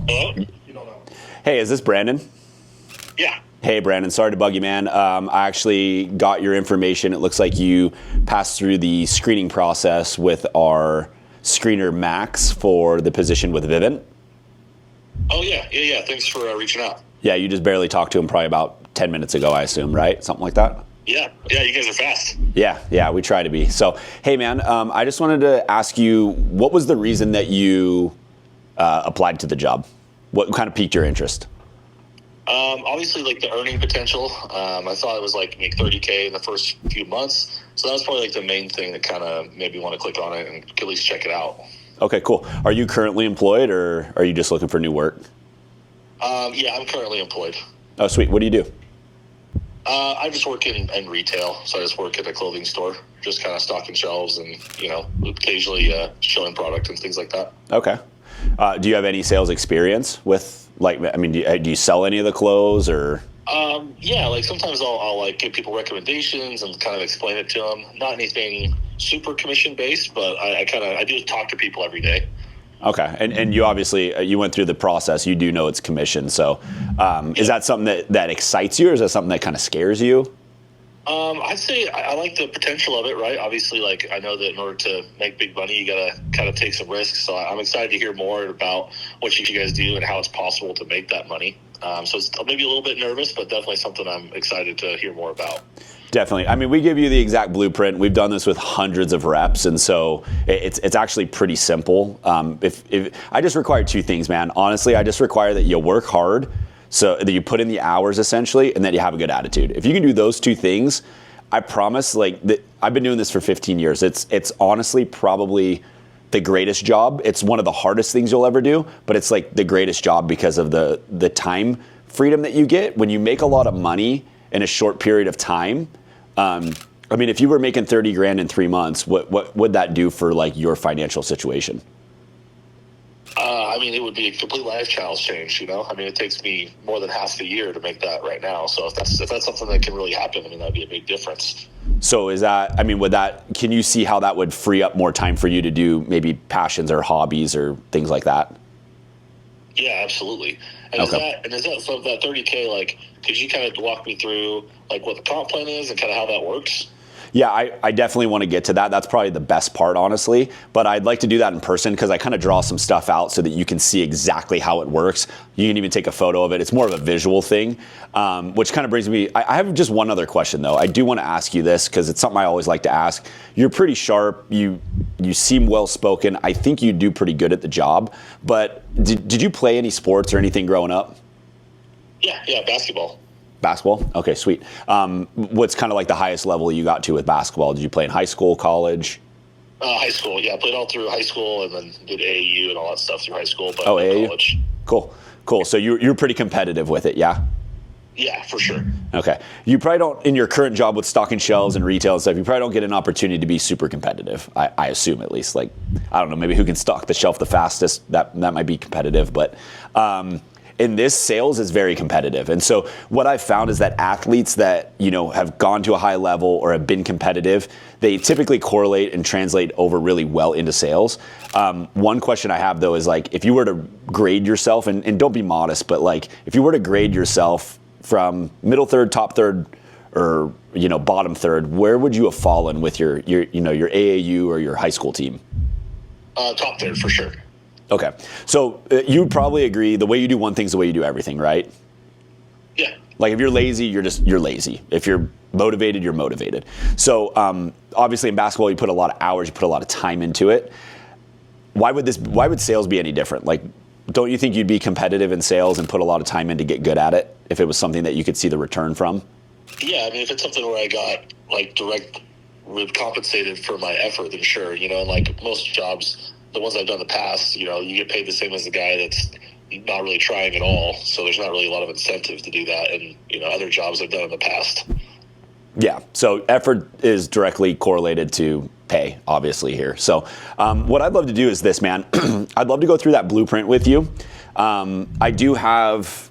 Hello? Hey, is this Brandon? Yeah. Hey, Brandon. Sorry to bug you, man. I actually got your information. It looks like you passed through the screening process with our screener Max for the position with Vivint. Oh, yeah. Thanks for reaching out. Yeah, you just barely talked to him probably about 10 minutes ago, I assume, right? Something like that? Yeah, you guys are fast. Yeah, we try to be. So, hey, man, I just wanted to ask you, what was the reason that you applied to the job? What kind of piqued your interest? Obviously, like the earning potential. I thought it was like make $30K in the first few months. So that was probably like the main thing that kind of made me want to click on it and at least check it out. Okay, cool. Are you currently employed or are you just looking for new work? Yeah, I'm currently employed. Oh, sweet. What do you do? I just work in retail. So I just work at a clothing store, just kind of stocking shelves and, occasionally showing product and things like that. Okay. Do you have any sales experience with, do you sell any of the clothes or? Yeah, like sometimes I'll like give people recommendations and kind of explain it to them. Not anything super commission based, but I do talk to people every day. Okay, and you obviously you went through the process. You do know it's commission. So, is that something that excites you, or is that something that kind of scares you? I'd say I like the potential of it, right? Obviously, like I know that in order to make big money, you gotta kind of take some risks. So I'm excited to hear more about what you guys do and how it's possible to make that money. So it's maybe a little bit nervous, but definitely something I'm excited to hear more about. Definitely. I mean, we give you the exact blueprint. We've done this with hundreds of reps, and so it's actually pretty simple. If I just require two things, man. Honestly, I just require that you work hard, so that you put in the hours essentially, and that you have a good attitude. If you can do those two things, I promise. I've been doing this for 15 years. It's honestly probably the greatest job. It's one of the hardest things you'll ever do, but it's like the greatest job because of the time freedom that you get when you make a lot of money in a short period of time. I mean, if you were making 30 grand in 3 months, what would that do for like your financial situation? I mean, it would be a complete life challenge change, I mean, it takes me more than half the year to make that right now. So if that's something that can really happen, I mean, that'd be a big difference. So can you see how that would free up more time for you to do maybe passions or hobbies or things like that? Yeah, absolutely. And okay. Is that so that 30K, like, could you kind of walk me through like what the comp plan is and kind of how that works? Yeah, I definitely want to get to that. That's probably the best part, honestly. But I'd like to do that in person because I kind of draw some stuff out so that you can see exactly how it works. You can even take a photo of it. It's more of a visual thing, which kind of brings me, I have just one other question, though. I do want to ask you this because it's something I always like to ask. You're pretty sharp. You seem well-spoken. I think you do pretty good at the job. But did you play any sports or anything growing up? Yeah, basketball. Basketball? Okay, sweet. What's kind of like the highest level you got to with basketball? Did you play in high school, college? High school, yeah. I played all through high school and then did AAU and all that stuff through high school, but AAU? College. Cool. So you're pretty competitive with it, yeah? Yeah, for sure. Okay. You probably don't, in your current job with stocking shelves and retail and stuff, you probably don't get an opportunity to be super competitive, I assume at least. Like, I don't know, maybe who can stock the shelf the fastest, that might be competitive, but in this, sales is very competitive. And so what I've found is that athletes that, have gone to a high level or have been competitive, they typically correlate and translate over really well into sales. One question I have, though, is like, if you were to grade yourself, and don't be modest, but like, if you were to grade yourself from middle third, top third, or, bottom third, where would you have fallen with your AAU or your high school team? Top third, for sure. Okay. So you'd probably agree the way you do one thing's the way you do everything, right? Yeah. Like if you're lazy, you're lazy. If you're motivated, you're motivated. So obviously in basketball, you put a lot of hours, you put a lot of time into it. Why would sales be any different? Like, don't you think you'd be competitive in sales and put a lot of time in to get good at it if it was something that you could see the return from? Yeah, I mean, if it's something where I got like direct compensated for my effort, then sure, and like most jobs, the ones I've done in the past, you get paid the same as the guy that's not really trying at all. So there's not really a lot of incentive to do that. And, other jobs I've done in the past. Yeah. So effort is directly correlated to pay, obviously, here. So what I'd love to do is this, man. I'd love to go through that blueprint with you. I do have,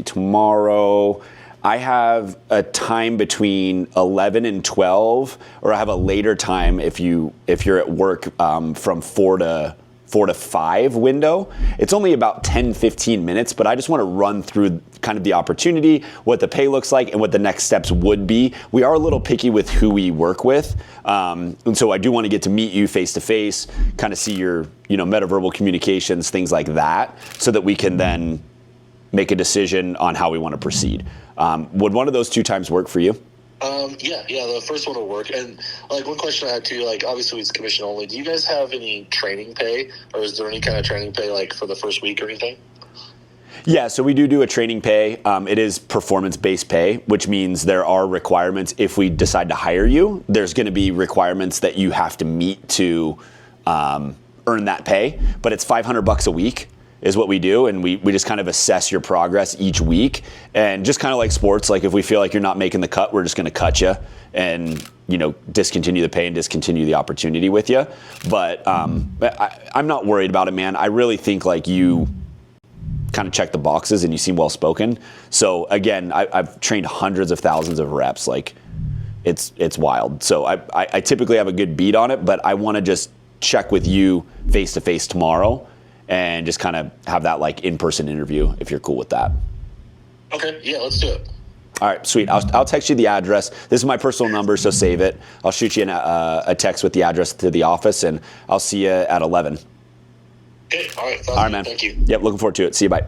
tomorrow I have a time between 11 and 12, or I have a later time if you're at work from 4 to 4 to 5 window. It's only about 10, 15 minutes, but I just want to run through kind of the opportunity, what the pay looks like, and what the next steps would be. We are a little picky with who we work with. And so I do want to get to meet you face to face, kind of see your, metaverbal communications, things like that, so that we can then make a decision on how we want to proceed. Would one of those 2 times work for you? Yeah, the first one will work. And like one question I had too, like obviously it's commission only. Do you guys have any training pay, or is there any kind of training pay like for the first week or anything? Yeah, so we do a training pay. It is performance-based pay, which means there are requirements. If we decide to hire you, there's going to be requirements that you have to meet to earn that pay. But it's $500 a week is what we do, and we just kind of assess your progress each week. And just kind of like sports, like if we feel like you're not making the cut, we're just going to cut you and discontinue the pay and discontinue the opportunity with you. But I'm not worried about it, man. I really think like you kind of check the boxes and you seem well spoken. So again, I've trained hundreds of thousands of reps. Like it's wild. So I typically have a good beat on it, but I want to just check with you face to face tomorrow and just kind of have that like in-person interview if you're cool with that. Okay, yeah, let's do it. All right, sweet. I'll text you the address. This is my personal number, so save it. I'll shoot you a text with the address to the office, and I'll see you at 11. Okay, all right. All right, man. Thank you. Yep, looking forward to it. See you, bye.